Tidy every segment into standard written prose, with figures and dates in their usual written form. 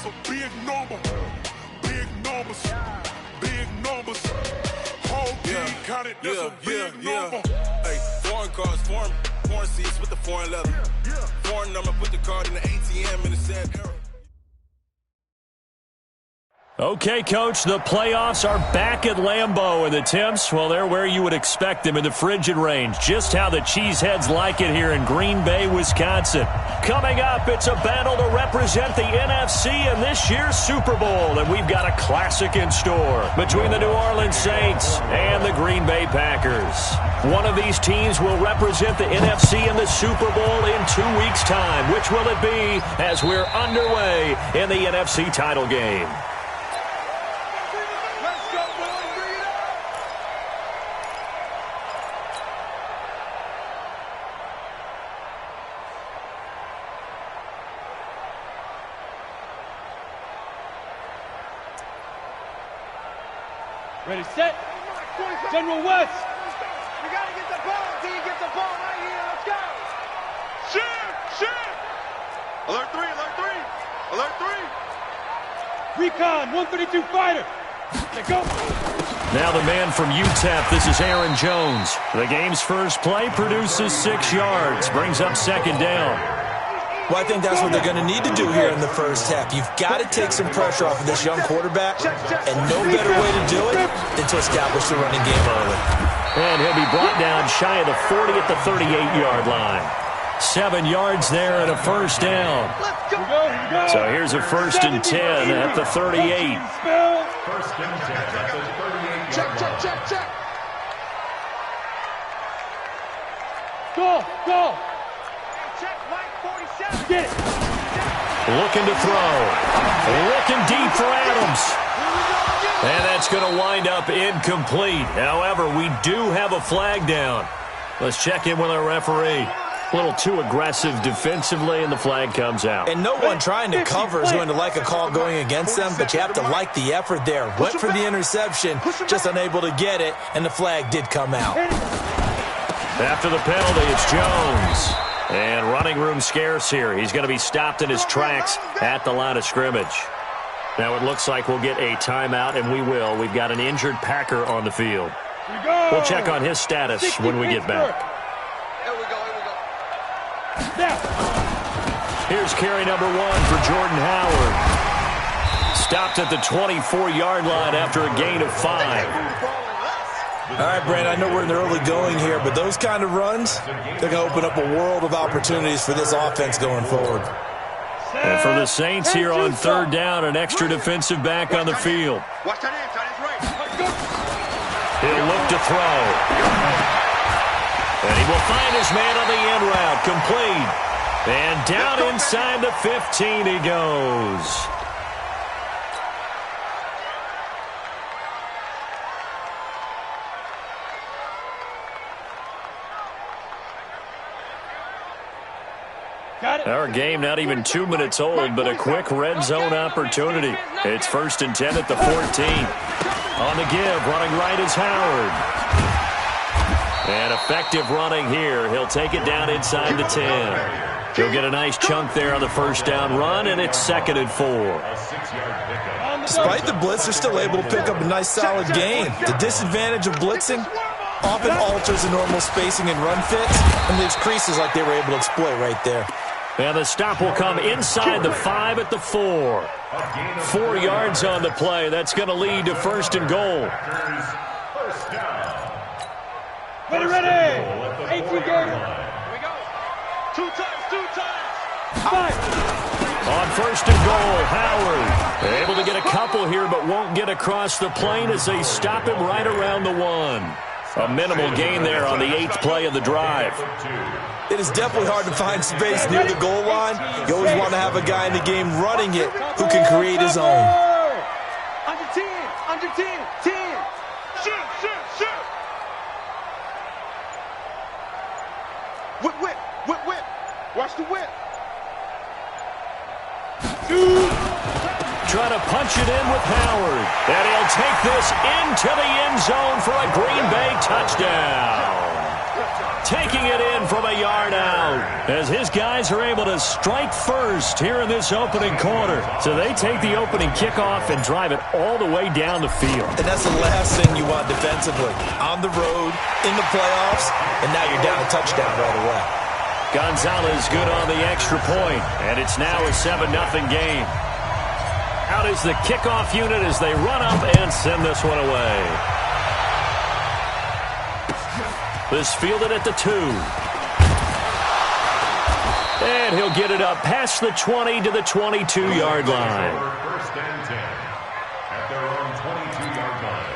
That's a big number. Big numbers. Big numbers. Whole team counted. That's a big number. Hey, foreign cars, foreign seats with the foreign leather. Foreign number, put the card in the ATM in the sad era. Okay, Coach, the playoffs are back at Lambeau, and the temps, well, they're where you would expect them in the frigid range. Just how the Cheeseheads like it here in Green Bay, Wisconsin. Coming up, it's a battle to represent the NFC in this year's Super Bowl, and we've got a classic in store between the New Orleans Saints and the Green Bay Packers. One of these teams will represent the NFC in the Super Bowl in 2 weeks' time. Which will it be as we're underway in the NFC title game? Ready, set. General West. We got to get the ball. D, get the ball right here. Let's go. Shit. Alert 3, alert 3. Alert 3. Recon, 132 fighter. Let's go. Now the man from UTEP, this is Aaron Jones. The game's first play produces 6 yards, brings up second down. Well, I think that's what they're going to need to do here in the first half. You've got to take some pressure off of this young quarterback, and no better way to do it than to establish the running game early. And he'll be brought down shy of the 40 at the 38-yard line. 7 yards there and a first down. So here's a 1st and 10 at the 38. First and 10 at the 38. Check. Go. Check, Mike 47. Get it. Looking to throw. Looking deep for Adams. And that's going to wind up incomplete. However, we do have a flag down. Let's check in with our referee. A little too aggressive defensively, and the flag comes out. And no one trying to cover is going to like a call going against them, but you have to like the effort there. Went for the interception, just unable to get it, and the flag did come out. After the penalty, it's Jones. And running room scarce here. He's going to be stopped in his tracks at the line of scrimmage. Now it looks like we'll get a timeout, and we will. We've got an injured Packer on the field. We'll check on his status when we get back. Here we go. Here's carry number 1 for Jordan Howard. Stopped at the 24-yard line after a gain of 5. All right, Brandon, I know we're in the early going here, but those kind of runs, they're going to open up a world of opportunities for this offense going forward. And for the Saints here on 3rd down, an extra defensive back on the field. Watch that in, his right. He'll look to throw. And he will find his man on the end route, complete. And down inside the 15 he goes. Our game not even 2 minutes old, but a quick red zone opportunity. It's 1st and 10 at the 14. On the give, running right is Howard. And effective running here. He'll take it down inside the 10. He'll get a nice chunk there on the first down run, and it's 2nd and 4. Despite the blitz, they're still able to pick up a nice solid gain. The disadvantage of blitzing often alters the normal spacing and run fits, and leaves creases like they were able to exploit right there. And the stop will come inside the 5 at the 4. 4 yards on the play. That's going to lead to 1st and goal. Ready. 18 games. Here we go. Two times. 5. On 1st and goal, Howard able to get a couple here, but won't get across the plane as they stop him right around the 1. A minimal gain there on the 8th play of the drive. It is definitely hard to find space near the goal line. You always want to have a guy in the game running it who can create his own. Under 10. Shoot. Whip. Watch the whip. Trying to punch it in with Howard. And he'll take this into the end zone for a Green Bay touchdown. taking it in from a yard out as his guys are able to strike first here in this opening quarter. So they take the opening kickoff and drive it all the way down the field. And that's the last thing you want defensively. On the road, in the playoffs, and now you're down a touchdown right away. Gonzalez good on the extra point, and it's now a 7-0 game. Out is the kickoff unit as they run up and send this one away. This fielded at the 2. And he'll get it up past the 20 to the 22-yard line. First and 10 at their own 22-yard line.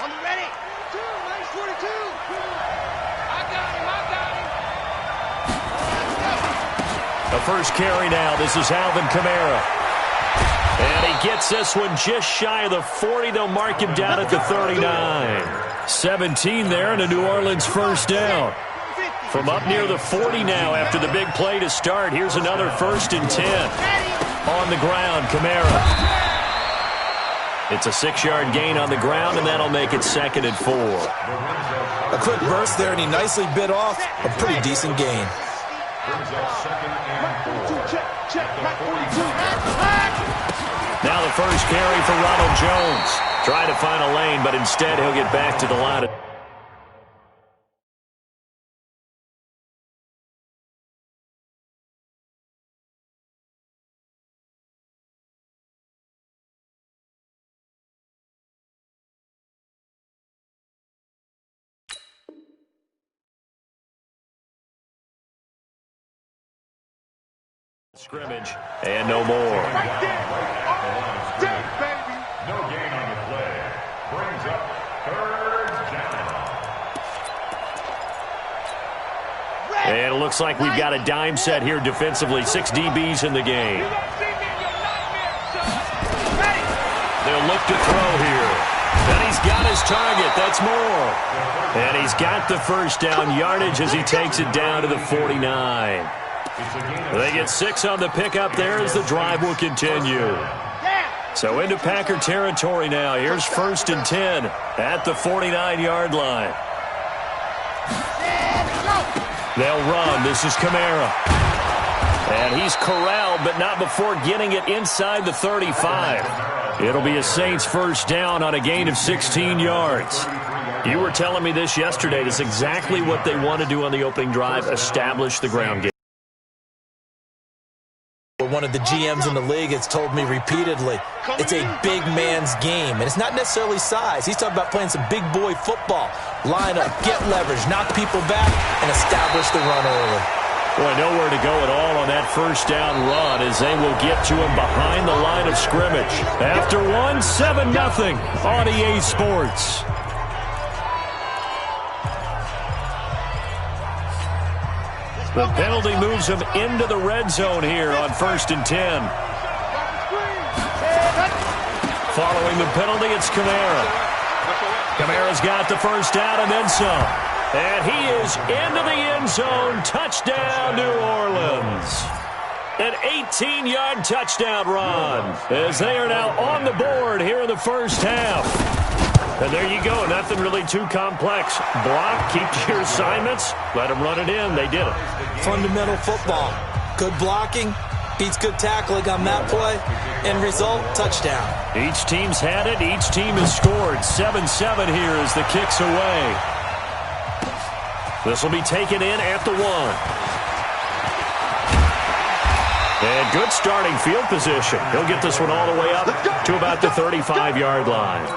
On the ready. 2, minus 42. I got him. The first carry now. This is Alvin Kamara. And he gets this one just shy of the 40. They'll mark him down at the 39. 17 there and a New Orleans first down. From up near the 40 now after the big play to start. Here's another first and 10. On the ground, Kamara. It's a 6-yard gain on the ground, and that'll make it 2nd and 4. A quick burst there, and he nicely bit off a pretty decent gain. Now the first carry for Ronald Jones. Trying to find a lane, but instead he'll get back to the line. Scrimmage, and no more. No gain on the play. Brings up 3rd down. And it looks like we've got a dime set here defensively. 6 DBs in the game. They'll look to throw here. And he's got his target. That's more. And he's got the first down yardage as he takes it down to the 49. They get 6 on the pickup there as the drive will continue. So into Packer territory now. Here's 1st and 10 at the 49-yard line. They'll run. This is Kamara. And he's corralled, but not before getting it inside the 35. It'll be a Saints first down on a gain of 16 yards. You were telling me this yesterday. That's exactly what they want to do on the opening drive, establish the ground game. One of the GMs in the league has told me repeatedly, it's a big man's game. And it's not necessarily size. He's talking about playing some big boy football. Line up, get leverage, knock people back, and establish the run early. Boy, nowhere to go at all on that first down run as they will get to him behind the line of scrimmage. After 7-0 on EA Sports. The penalty moves him into the red zone here on 1st and 10. Following the penalty, it's Kamara. Kamara's got the first down and then some. And he is into the end zone. Touchdown, New Orleans. An 18-yard touchdown run as they are now on the board here in the first half. And there you go. Nothing really too complex. Block, keep to your assignments, let them run it in. They did it. Fundamental football. Good blocking beats good tackling on that play. End result, touchdown. Each team's had it. Each team has scored. 7-7 here as the kick's away. This will be taken in at the 1. And good starting field position. He'll get this one all the way up to about the 35-yard line.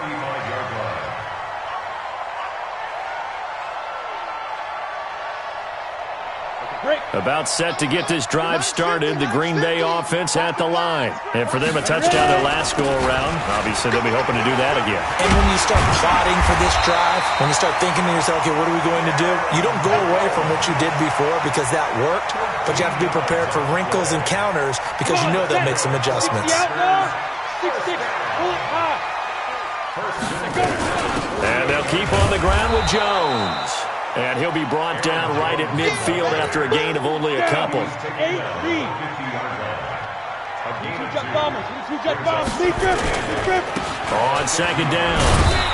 About set to get this drive started. The Green Bay offense at the line. And for them, a touchdown their last go-around. Obviously, they'll be hoping to do that again. And when you start plotting for this drive, when you start thinking to yourself, okay, what are we going to do? You don't go away from what you did before because that worked, but you have to be prepared for wrinkles and counters because you know they'll make some adjustments. And they'll keep on the ground with Jones. And he'll be brought down right at midfield after a gain of only a couple. On second down,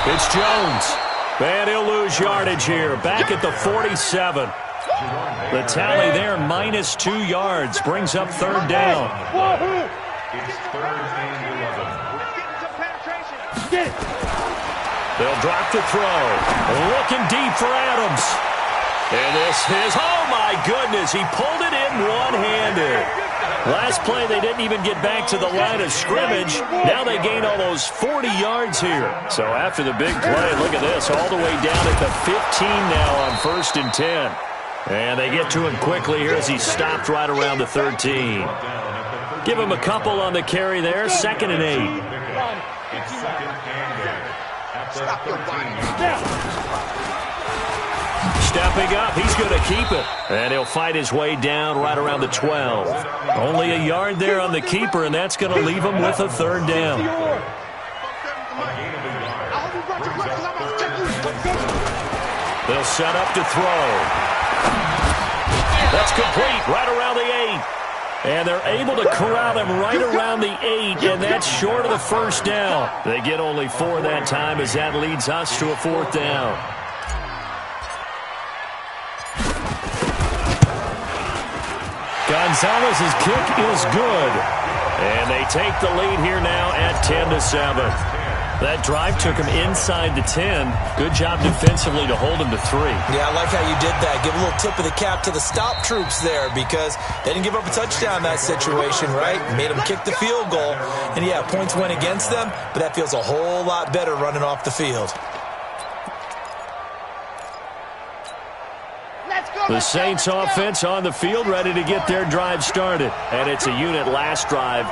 it's Jones. And he'll lose yardage here. Back at the 47. The tally there, -2 yards. Brings up third down. It's third and 11. They'll drop to throw. Looking deep for Adams. And this is, oh my goodness, he pulled it in one-handed. Last play, they didn't even get back to the line of scrimmage. Now they gain almost 40 yards here. So after the big play, look at this, all the way down at the 15 now on 1st and 10. And they get to him quickly here as he stopped right around the 13. Give him a couple on the carry there, 2nd and 8. It's 2nd and 8. Stop your body. Stepping up, he's going to keep it. And he'll fight his way down right around the 12. Only a yard there on the keeper, and that's going to leave him with a third down. They'll set up to throw. That's complete right around the 8. And they're able to corral him right around the 8, and that's short of the first down. They get only 4 that time as that leads us to a 4th down. Gonzalez's kick is good. And they take the lead here now at 10-7. That drive took him inside the 10. Good job defensively to hold him to 3. Yeah, I like how you did that. Give a little tip of the cap to the stop troops there because they didn't give up a touchdown in that situation, right? Made them kick the field goal. And, yeah, points went against them, but that feels a whole lot better running off the field. The Saints offense on the field ready to get their drive started. And it's a unit last drive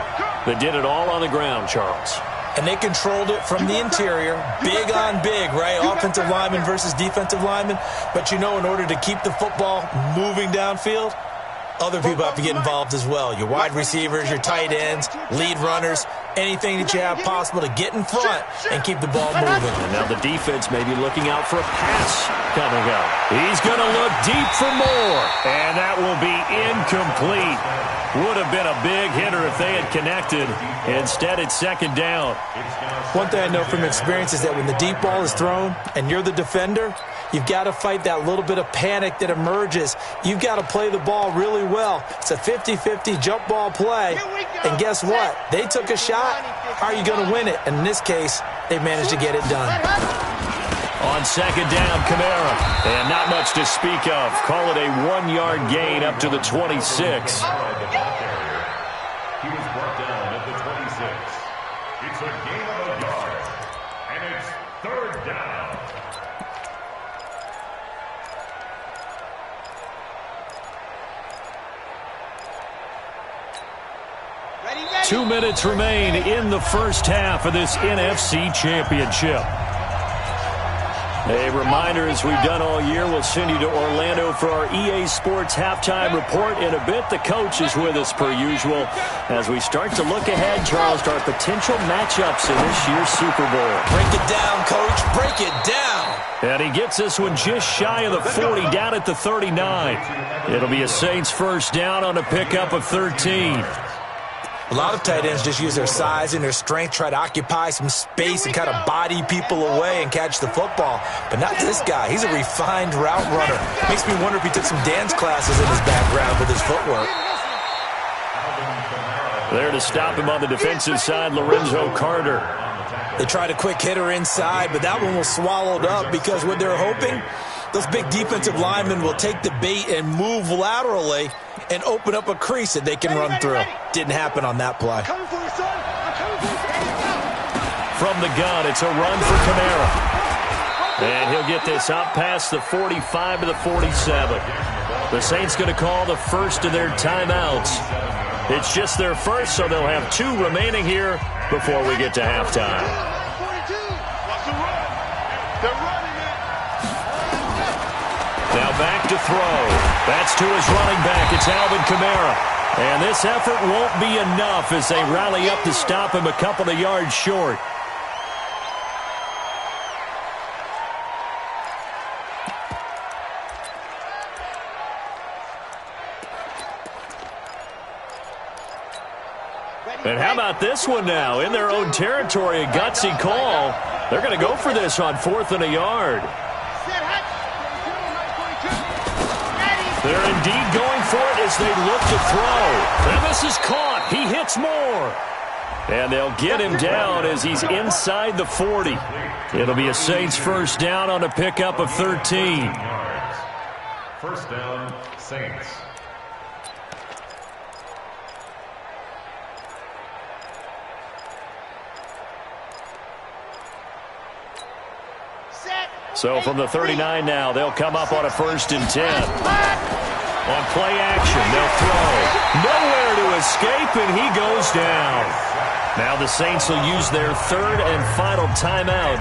that did it all on the ground, Charles. And they controlled it from the interior, big on big, right? Offensive lineman versus defensive lineman. But, you know, in order to keep the football moving downfield, other people have to get involved as well. Your wide receivers, your tight ends, lead runners, anything that you have possible to get in front and keep the ball moving. And now the defense may be looking out for a pass coming up. He's going to look deep for more. And that will be incomplete. Would have been a big hitter if they had connected. Instead, it's 2nd down. One thing I know from experience is that when the deep ball is thrown and you're the defender, you've got to fight that little bit of panic that emerges. You've got to play the ball really well. It's a 50-50 jump ball play. And guess what? They took a shot. How are you going to win it? And in this case, they managed to get it done. On 2nd down, Kamara. And not much to speak of. Call it a 1-yard gain up to the 26. He was brought down at the 26. It's a gain of a yard. And it's 3rd down. 2 minutes remain in the first half of this NFC Championship. A reminder, as we've done all year, we'll send you to Orlando for our EA Sports halftime report. In a bit, the coach is with us per usual as we start to look ahead, Charles, to our potential matchups in this year's Super Bowl. Break it down, Coach. Break it down. And he gets this one just shy of the 40, down at the 39. It'll be a Saints first down on a pickup of 13. A lot of tight ends just use their size and their strength, try to occupy some space and kind of body people away and catch the football. But not this guy. He's a refined route runner. Makes me wonder if he took some dance classes in his background with his footwork. There to stop him on the defensive side, Lorenzo Carter. They tried a quick hitter inside, but that one was swallowed up because what they're hoping, those big defensive linemen will take the bait and move laterally and open up a crease that they can run through. Didn't happen on that play. From the gun, it's a run for Kamara. And he'll get this out past the 45 to the 47. The Saints going to call the first of their timeouts. It's just their first, so they'll have 2 remaining here before we get to halftime. Now back to throw. That's to his running back. It's Alvin Kamara. And this effort won't be enough as they rally up to stop him a couple of yards short. And how about this one now? In their own territory, a gutsy call. They're going to go for this on 4th and a yard. They're indeed going for it as they look to throw. And this is caught. He hits more. And they'll get him down as he's inside the 40. It'll be a Saints first down on a pickup of 13. First down, Saints. So from the 39 now, they'll come up on a 1st and 10. On play action, they'll throw. Nowhere to escape, and he goes down. Now the Saints will use their 3rd and final timeout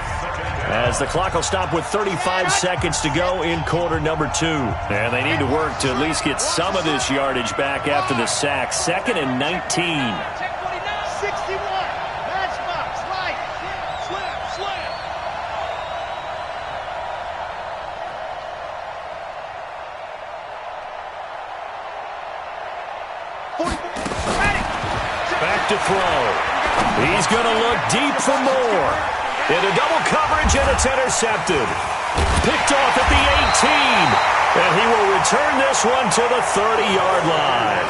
as the clock will stop with 35 seconds to go in quarter number 2. And they need to work to at least get some of this yardage back after the sack. 2nd and 19. 61. Matchbox. Right. Slam. Back to throw. He's going to look deep for more. Into double coverage, and it's intercepted. Picked off at the 18. And he will return this one to the 30-yard line.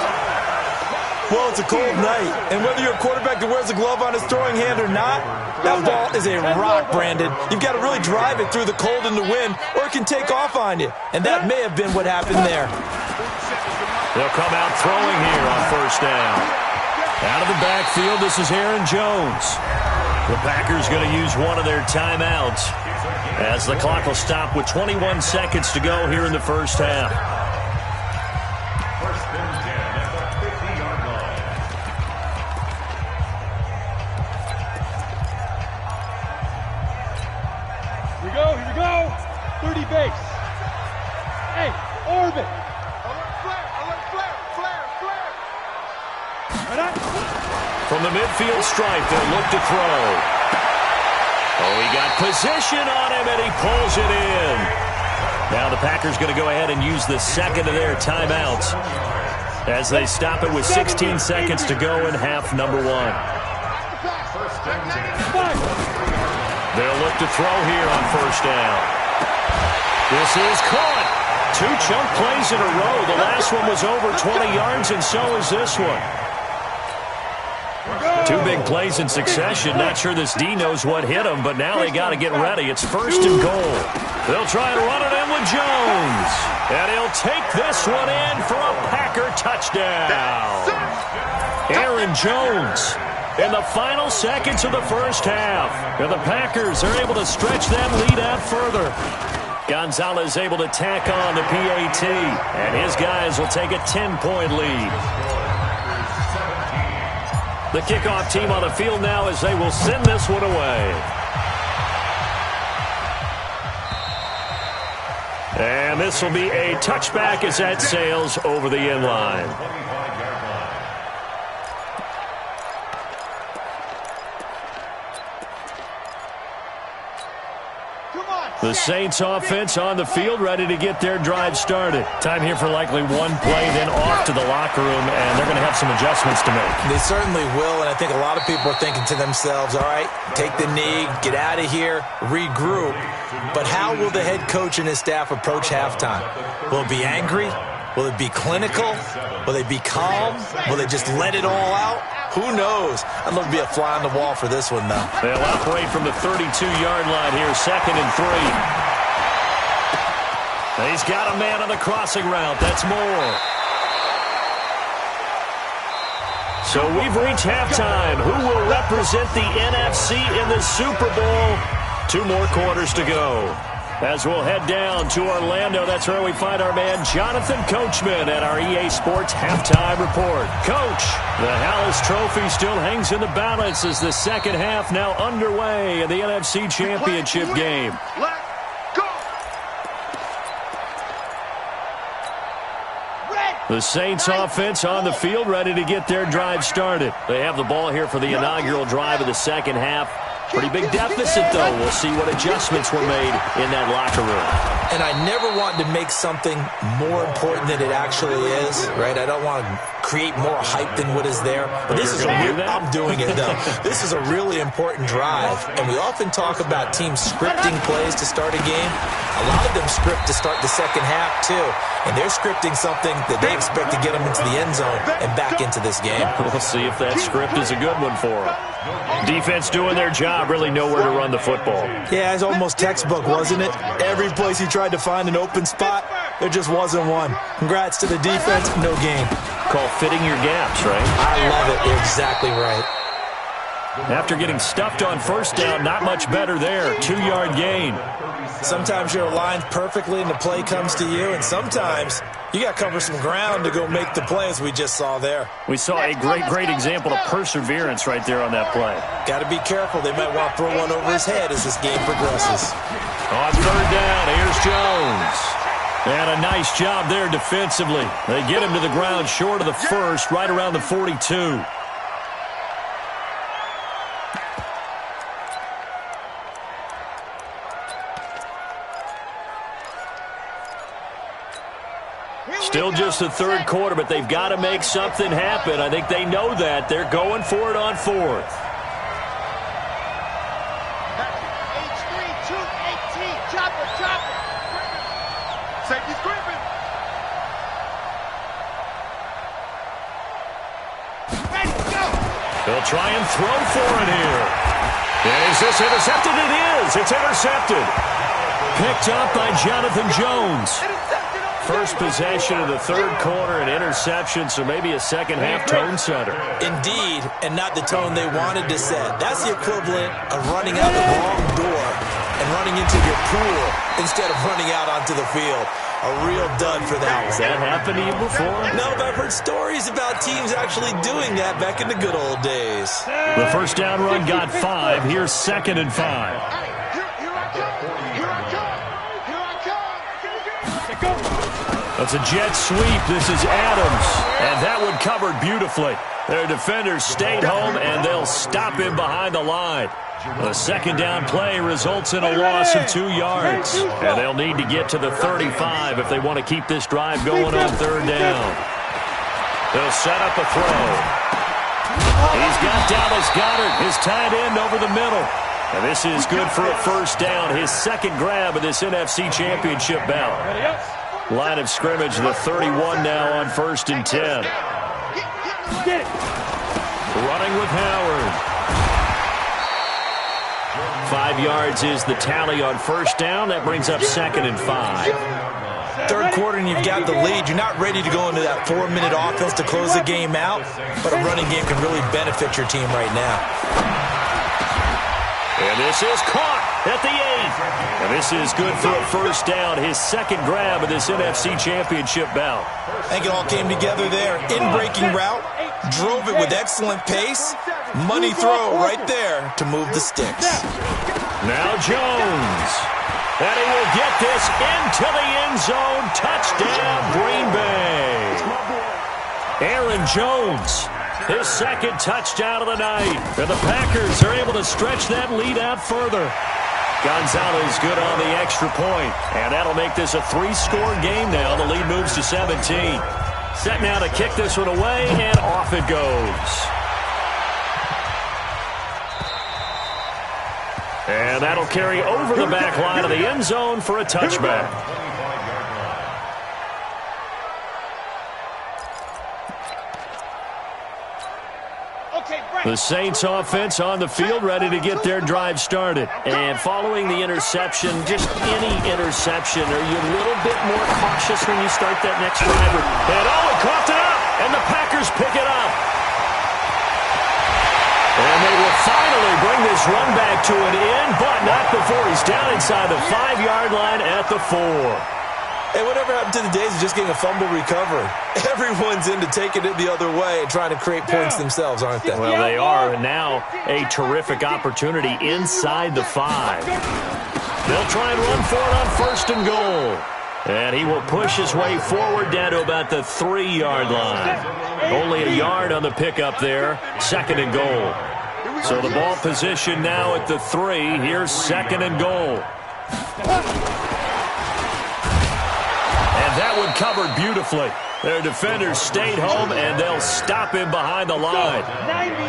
Well, it's a cold night, and whether you're a quarterback that wears a glove on his throwing hand or not, that ball is a rock, Brandon. You've got to really drive it through the cold and the wind, or it can take off on you. And that may have been what happened there. They'll come out throwing here on 1st down. Out of the backfield, this is Aaron Jones. The Packers going to use one of their timeouts as the clock will stop with 21 seconds to go here in the first half. First and 10 at the 50-yard line. Here we go. 30 base. Hey, orbit. From the midfield stripe, they'll look to throw. Oh, he got position on him, and he pulls it in. Now the Packers going to go ahead and use the 2nd of their timeouts as they stop it with 16 seconds to go in half number 1. They'll look to throw here on 1st down. This is caught. 2 chunk plays in a row. The last one was over 20 yards, and so is this one. 2 big plays in succession. Not sure this D knows what hit him, but now they got to get ready. It's 1st and goal. They'll try and run it in with Jones. And he'll take this one in for a Packer touchdown. Aaron Jones in the final seconds of the first half. And the Packers are able to stretch that lead out further. Gonzalez able to tack on the PAT. And his guys will take a 10-point lead. The kickoff team on the field now as they will send this one away. And this will be a touchback as that sails over the end line. The Saints offense on the field, ready to get their drive started. Time here for likely one play, then off to the locker room, and they're going to have some adjustments to make. They certainly will, and I think a lot of people are thinking to themselves, all right, take the knee, get out of here, regroup. But how will the head coach and his staff approach halftime? Will it be angry? Will it be clinical? Will they be calm? Will they just let it all out? Who knows? I'd love to be a fly on the wall for this one, though. They'll operate from the 32-yard line here, 2nd and 3. He's got a man on the crossing route. That's more. So we've reached halftime. Who will represent the NFC in the Super Bowl? 2 more quarters to go. As we'll head down to Orlando, that's where we find our man Jonathan Coachman at our EA Sports Halftime Report. Coach, the Hallis Trophy still hangs in the balance as the second half now underway in the NFC Championship game. Let's go. The Saints offense on the field, ready to get their drive started. They have the ball here for the inaugural drive of the second half. Pretty big deficit, though. We'll see what adjustments were made in that locker room. And I never want to make something more important than it actually is, right? I don't want to create more hype than what is there. But this is I'm doing it, though. This is a really important drive, and we often talk about teams scripting plays to start a game. A lot of them script to start the second half, too, and they're scripting something that they expect to get them into the end zone and back into this game. We'll see if that script is a good one for them. Defense doing their job, really nowhere to run the football. Yeah, it's almost textbook, wasn't it? Every place he tried to find an open spot, there just wasn't one. Congrats to the defense, no gain. Call fitting your gaps, right? I love it. You're exactly right. After getting stuffed on first down, not much better there. 2-yard gain. Sometimes you're aligned perfectly and the play comes to you, and sometimes you got to cover some ground to go make the play, as we just saw there. We saw a great example of perseverance right there on that play. Got to be careful. They might want to throw one over his head as this game progresses. On third down, here's Jones. And a nice job there defensively. They get him to the ground short of the first, right around the 42. Still just the third quarter, but they've got to make something happen. I think they know that. They're going for it on fourth. H3, 218, chopper. Safety's creeping. Ready, go. They'll try and throw for it here. And is this intercepted? It is. It's intercepted. Picked up by Jonathan Jones. First possession of the third quarter, an interception, so maybe a second-half tone setter. Indeed, and not the tone they wanted to set. That's the equivalent of running out the wrong door and running into your pool instead of running out onto the field. A real dud for that one. Has that happened to you before? No, but I've heard stories about teams actually doing that back in the good old days. The first down run got 5. Here's 2nd and 5. Here I come. That's a jet sweep. This is Adams. And that one covered beautifully. Their defenders stayed home, and they'll stop him behind the line. The second down play results in a loss of 2 yards. And they'll need to get to the 35 if they want to keep this drive going on third down. They'll set up a throw. He's got Dallas Goedert, his tight end, over the middle. And this is good for a first down, his second grab of this NFC Championship bout. Line of scrimmage, the 31 now on 1st and 10. Running with Howard. 5 yards is the tally on first down. That brings up 2nd and 5. Third quarter and you've got the lead. You're not ready to go into that 4-minute offense to close the game out, but a running game can really benefit your team right now. And this is caught at the 8. And this is good for a first down, his second grab of this NFC Championship bout. I think it all came together there. In-breaking route, drove it with excellent pace. Money throw right there to move the sticks. Now Jones. And he will get this into the end zone. Touchdown, Green Bay. Aaron Jones. His second touchdown of the night. And the Packers are able to stretch that lead out further. Gonzalez good on the extra point. And that'll make this a 3-score game now. The lead moves to 17. Set now to kick this one away, and off it goes. And that'll carry over the back line of the end zone for a touchback. The Saints offense on the field, ready to get their drive started. And following the interception, just any interception, are you a little bit more cautious when you start that next drive? And he coughed it up, and the Packers pick it up. And they will finally bring this run back to an end, but not before he's down inside the 5-yard line at the 4. Hey, whatever happened to the days of just getting a fumble recovery? Everyone's into taking it the other way and trying to create points themselves, aren't they? Well, they are. And now a terrific opportunity inside the 5. They'll try and run for it on 1st and goal. And he will push his way forward down to about the 3-yard line. Only a yard on the pickup there. 2nd and goal. So the ball position now at the 3. Here's 2nd and goal. That one covered beautifully. Their defenders stayed home, and they'll stop him behind the line.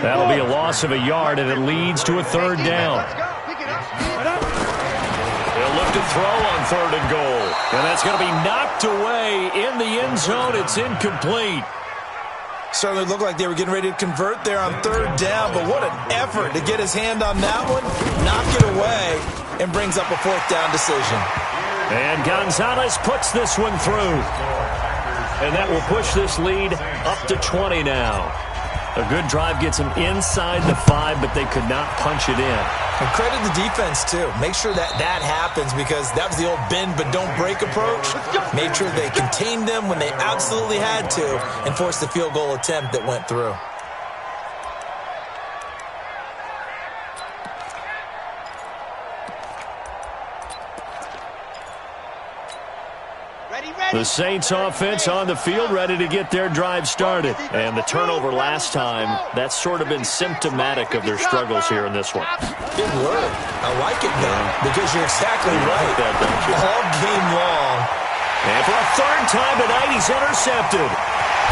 That'll be a loss of a yard, and it leads to a third down. They'll look to throw on 3rd and goal. And that's going to be knocked away in the end zone. It's incomplete. Certainly looked like they were getting ready to convert there on 3rd down, but what an effort to get his hand on that one, knock it away, and brings up a 4th down decision. And Gonzalez puts this one through. And that will push this lead up to 20 now. A good drive gets them inside the 5, but they could not punch it in. And credit the defense, too. Make sure that happens, because that was the old bend but don't break approach. Made sure they contained them when they absolutely had to and forced the field goal attempt that went through. The Saints offense on the field, ready to get their drive started. And the turnover last time, that's sort of been symptomatic of their struggles here in this one. Good word. I like it, though, because you're exactly right. Like that, don't you? All game long. And for a 3rd time tonight, he's intercepted.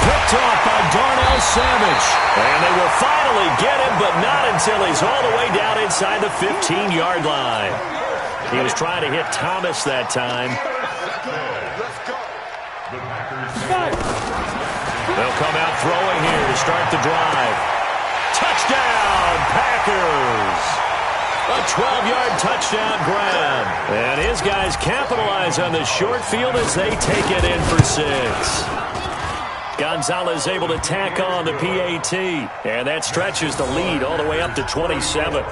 Picked off by Darnell Savage. And they will finally get him, but not until he's all the way down inside the 15-yard line. He was trying to hit Thomas that time. They'll come out throwing here to start the drive. Touchdown, Packers! A 12-yard touchdown grab. And his guys capitalize on the short field as they take it in for 6. Gonzalez able to tack on the PAT. And that stretches the lead all the way up to 27.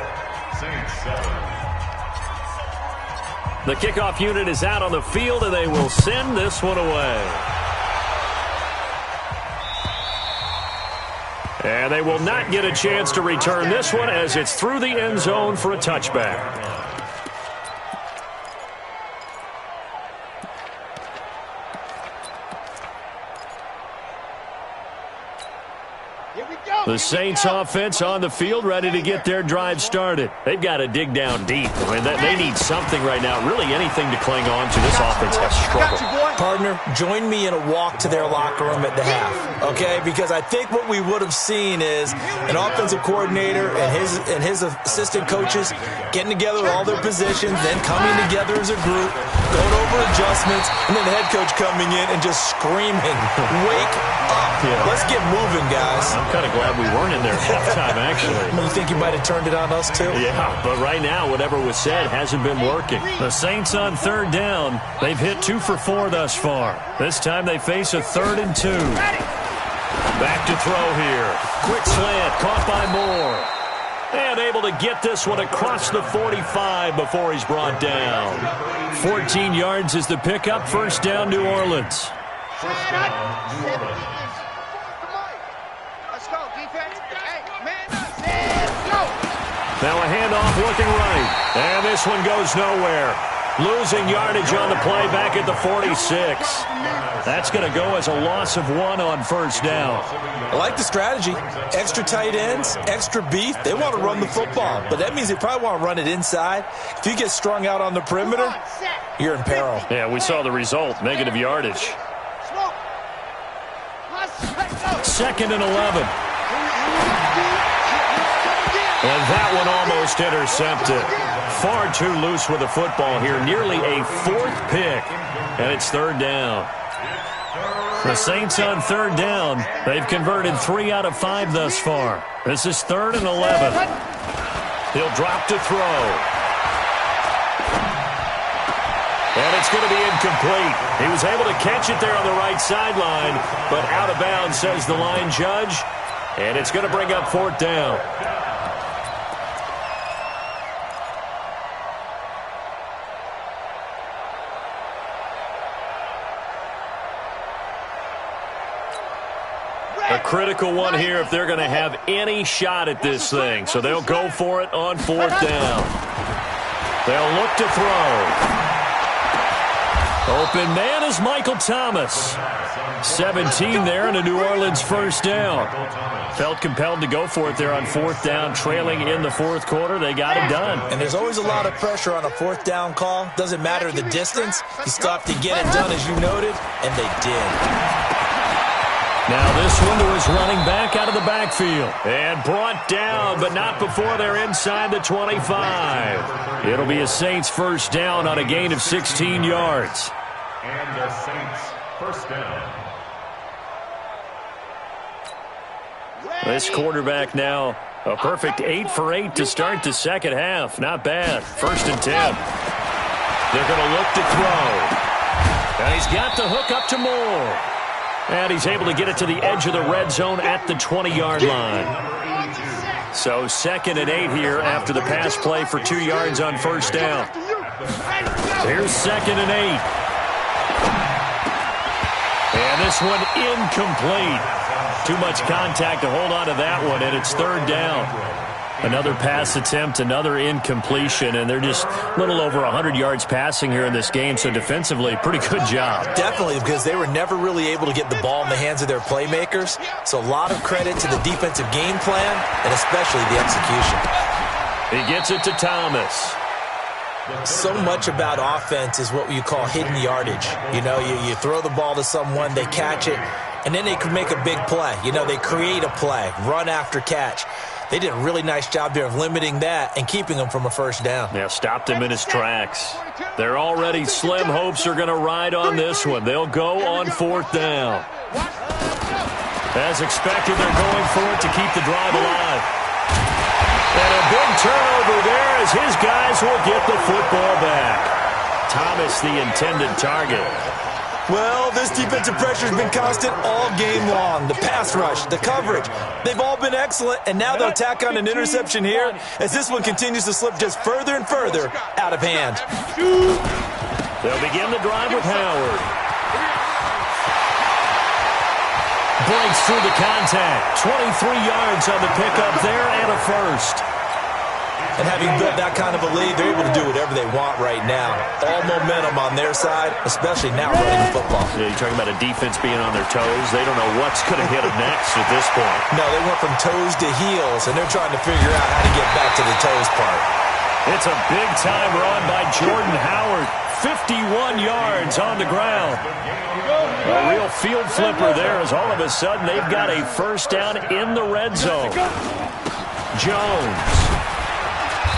The kickoff unit is out on the field, and they will send this one away. And they will not get a chance to return this one as it's through the end zone for a touchback. The Saints offense on the field, ready to get their drive started. They've got to dig down deep. I mean, they need something right now, really anything to cling on to. This offense has struggled. Partner, join me in a walk to their locker room at the half, okay? Because I think what we would have seen is an offensive coordinator and his assistant coaches getting together all their positions, then coming together as a group, going over adjustments, and then the head coach coming in and just screaming, "Wake up. Yeah. Let's get moving, guys." I'm kind of glad we weren't in there at halftime, actually. You think you might have turned it on us, too? Yeah, but right now, whatever was said hasn't been working. The Saints on 3rd down. They've hit 2 for 4 thus far. This time they face a 3rd and 2. Back to throw here. Quick slant, caught by Moore. And able to get this one across the 45 before he's brought down. 14 yards is the pickup. 1st down, New Orleans. Now a handoff looking right. And this one goes nowhere. Losing yardage on the play back at the 46. That's going to go as a loss of 1 on 1st down. I like the strategy. Extra tight ends, extra beef. They want to run the football, but that means they probably want to run it inside. If you get strung out on the perimeter, you're in peril. Yeah, we saw the result. Negative yardage. 2nd and 11. And that one almost intercepted. Far too loose with the football here. Nearly a 4th pick. And it's 3rd down. The Saints on 3rd down. They've converted 3 out of 5 thus far. This is 3rd and 11. He'll drop to throw. And it's going to be incomplete. He was able to catch it there on the right sideline, but out of bounds, says the line judge. And it's going to bring up 4th down. A critical one here if they're going to have any shot at this thing. So they'll go for it on 4th down. They'll look to throw. Open man is Michael Thomas. 17 there and a New Orleans 1st down. Felt compelled to go for it there on 4th down, trailing in the 4th quarter. They got it done. And there's always a lot of pressure on a 4th down call. Doesn't matter the distance. You still have to get it done, as you noted, and they did. Now this one to his running back out of the backfield. And brought down, but not before they're inside the 25. It'll be a Saints first down on a gain of 16 yards. And the Saints first down. This quarterback now a perfect 8 for 8 to start the second half. Not bad. 1st and 10. They're going to look to throw. And he's got the hook up to Moore. And he's able to get it to the edge of the red zone at the 20-yard line. So 2nd and 8 here after the pass play for 2 yards on first down. Here's 2nd and 8. And this one incomplete. Too much contact to hold on to that one, and it's 3rd down. Another pass attempt, another incompletion, and they're just a little over 100 yards passing here in this game, so defensively, pretty good job. Definitely, because they were never really able to get the ball in the hands of their playmakers, so a lot of credit to the defensive game plan, and especially the execution. He gets it to Thomas. So much about offense is what you call hidden yardage. You know, you throw the ball to someone, they catch it, and then they can make a big play. You know, they create a play, run after catch. They did a really nice job there of limiting that and keeping him from a first down. Yeah, stopped him in his tracks. They're already slim hopes are going to ride on this one. They'll go on 4th down. As expected, they're going for it to keep the drive alive. And a big turnover there as his guys will get the football back. Thomas, the intended target. Well, this defensive pressure has been constant all game long. The pass rush, the coverage, they've all been excellent, and now they'll tack on an interception here as this one continues to slip just further and further out of hand. They'll begin the drive with Howard. Breaks through the contact. 23 yards on the pickup there and a first. And having built that kind of a lead, they're able to do whatever they want right now. All momentum on their side, especially now running the football. Yeah, you're talking about a defense being on their toes. They don't know what's going to hit them next at this point. No, they went from toes to heels, and they're trying to figure out how to get back to the toes part. It's a big-time run by Jordan Howard. 51 yards on the ground. A real field flipper there as all of a sudden they've got a first down in the red zone. Jones.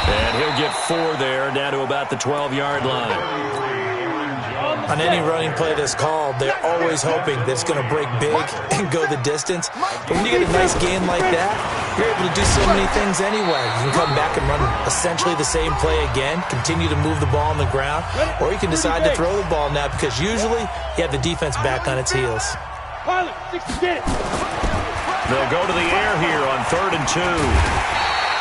And he'll get 4 there, down to about the 12-yard line. On any running play that's called, they're always hoping that it's going to break big and go the distance. But when you get a nice game like that, you're able to do so many things anyway. You can come back and run essentially the same play again, continue to move the ball on the ground, or you can decide to throw the ball now because usually you have the defense back on its heels. They'll go to the air here on 3rd and 2.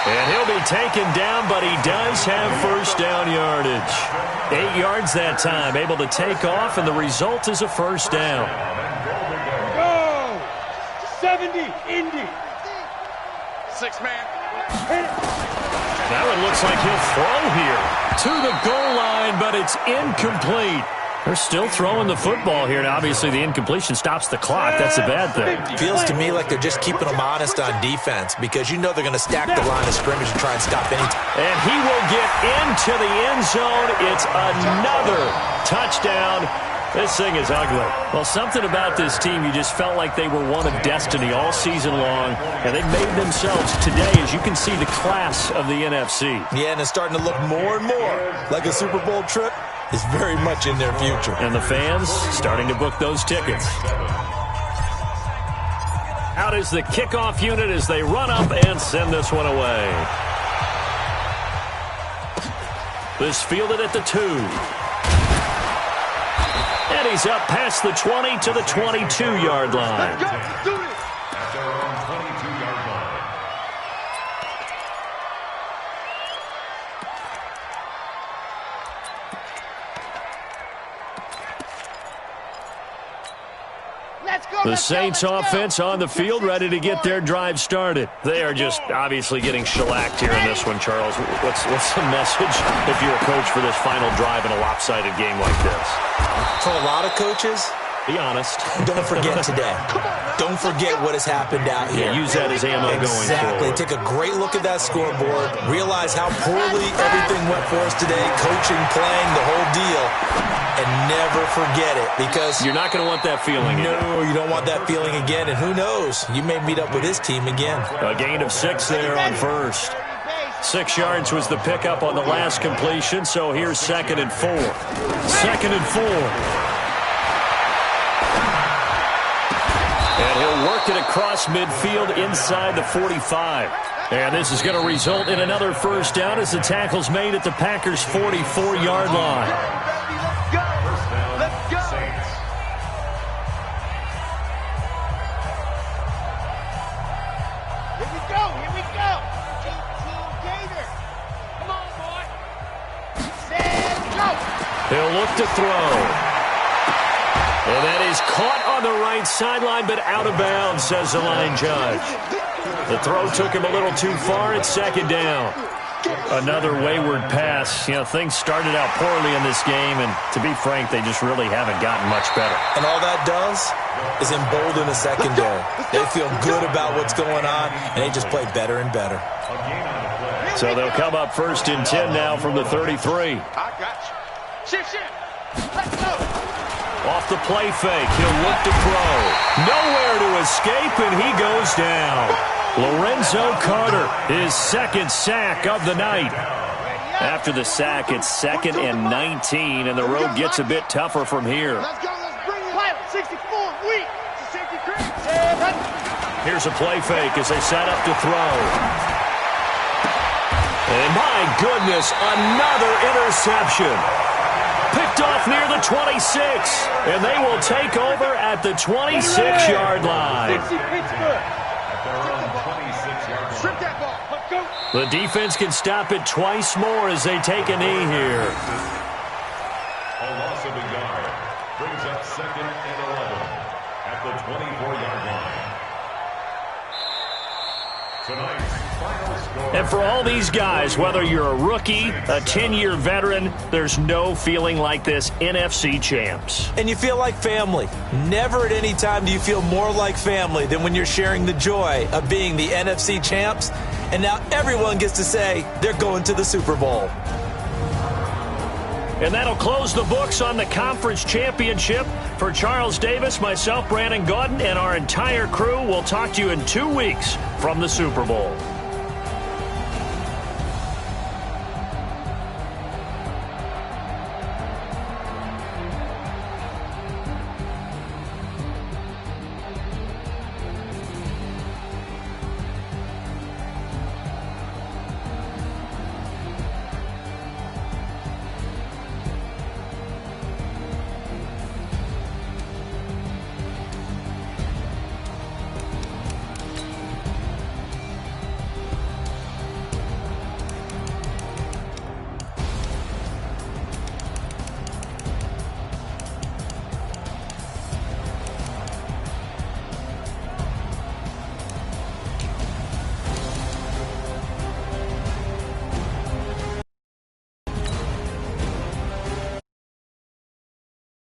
And he'll be taken down, but he does have first down yardage. 8 yards that time, able to take off, and the result is a first down. Go! 70, Indy. 6-man. That one looks like he'll throw here to the goal line, but it's incomplete. They're still throwing the football here, and obviously the incompletion stops the clock. That's a bad thing. Feels to me like they're just keeping them honest on defense because you know they're going to stack the line of scrimmage and try and stop any. And he will get into the end zone. It's another touchdown. This thing is ugly. Well, something about this team, you just felt like they were one of destiny all season long, and they made themselves today, as you can see, the class of the NFC. Yeah, and it's starting to look more and more like a Super Bowl trip is very much in their future. And the fans starting to book those tickets. Out is the kickoff unit as they run up and send this one away. This fielded at the 2. And he's up past the 20 to the 22-yard line. At their own 22-yard line. The Saints offense on the field, ready to get their drive started. They are just obviously getting shellacked here in this one, Charles. What's the message if you're a coach for this final drive in a lopsided game like this? For a lot of coaches, Be honest. Don't forget today. Don't forget what has happened out here. Yeah, use that as ammo going forward. Exactly. Take a great look at that scoreboard. Realize how poorly everything went for us today. Coaching, playing, the whole deal. And never forget it, because you're not going to want that feeling again. No, you don't want that feeling again. And who knows? You may meet up with this team again. A gain of 6 there on first. 6 yards was the pickup on the last completion, so here's 2nd and 4. 2nd and 4. And he'll work it across midfield inside the 45. And this is going to result in another first down as the tackle's made at the Packers' 44-yard line. Let's go! Here we go! Here we go! 18 Gator! Come on, boy! Set, go! He'll look to throw. And that is caught on the right sideline, but out of bounds, says the line judge. The throw took him a little too far. It's 2nd down. Another wayward pass. You know, things started out poorly in this game, and to be frank, they just really haven't gotten much better. And all that does is embolden the secondary. They feel good about what's going on, and they just play better and better. So they'll come up 1st and 10 now from the 33. I got you. Shift. Let's go! Off the play fake, he'll look to throw. Nowhere to escape, and he goes down. Lorenzo Carter, his 2nd sack of the night. After the sack, it's 2nd and 19, and the road gets a bit tougher from here. Let's go, let's bring it. Pilot 64, weak. It's a safety crease. Here's a play fake as they set up to throw. And my goodness, another interception. Picked off near the 26, and they will take over at the 26-yard line. The defense can stop it twice more as they take a knee here. A loss of a yard brings up 2nd and 11 at the 24-yard line. Tonight's final score. And for all these guys, whether you're a rookie, a 10-year veteran, there's no feeling like this NFC champs. And you feel like family. Never at any time do you feel more like family than when you're sharing the joy of being the NFC champs. And now everyone gets to say they're going to the Super Bowl. And that'll close the books on the conference championship. For Charles Davis, myself, Brandon Gaudin, and our entire crew, we'll talk to you in 2 weeks from the Super Bowl.